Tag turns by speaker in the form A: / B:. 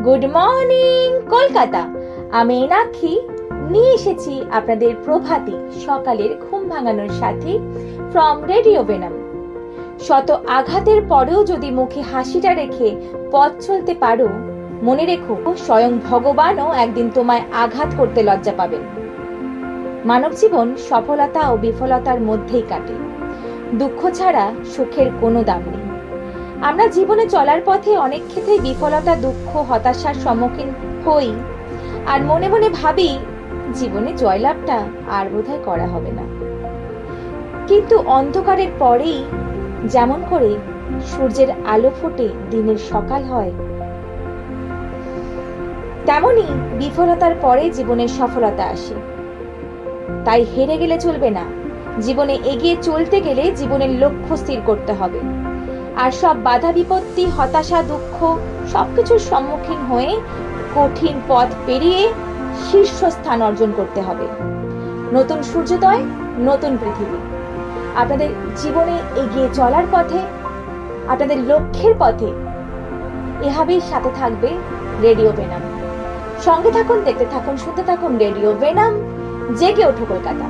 A: Good morning Kolkata. আমি এনাক্ষী নিয়ে এসেছি আপনাদের প্রভাতী সকালের ঘুম ভাঙানোর সাথে ফ্রম রেডিও ভেনাম। শত আঘাতের পরেও যদি মুখে হাসিটা রেখে পথ চলতে পারো, মনে রেখো স্বয়ং ভগবানও একদিন তোমায় আঘাত করতে লজ্জা পাবেন। মানব জীবন সফলতা ও বিফলতার মধ্যেই কাটে। দুঃখ ছাড়া সুখের কোনো দাম নেই। আমরা জীবনে চলার পথে অনেক ক্ষেত্রে বিফলতা, দুঃখ, হতাশার সম্মুখীন হই আর মনে মনে ভাবি জীবনে জয়লাভটা আর বোধহয় করা হবে না। কিন্তু অন্ধকারের পরেই যেমন করে সূর্যের আলো ফোটে দিনের সকাল হয়, তেমনি বিফলতার পরে জীবনের সফলতা আসে। তাই হেরে গেলে চলবে না। জীবনে এগিয়ে চলতে গেলে জীবনের লক্ষ্য স্থির করতে হবে আর সব বাধা বিপত্তি, হতাশা, দুঃখ সবকিছুর সম্মুখীন হয়ে কঠিন পথ পেরিয়ে শীর্ষস্থান অর্জন করতে হবে। নতুন সূর্যোদয়, নতুন পৃথিবী। আপনাদের জীবনে এগিয়ে চলার পথে, আপনাদের লক্ষ্যের পথে এভাবেই সাথে থাকবে রেডিও ভেনাম। সঙ্গে থাকুন, দেখতে থাকুন, শুনতে থাকুন রেডিও ভেনাম। জেগে ওঠো কলকাতা।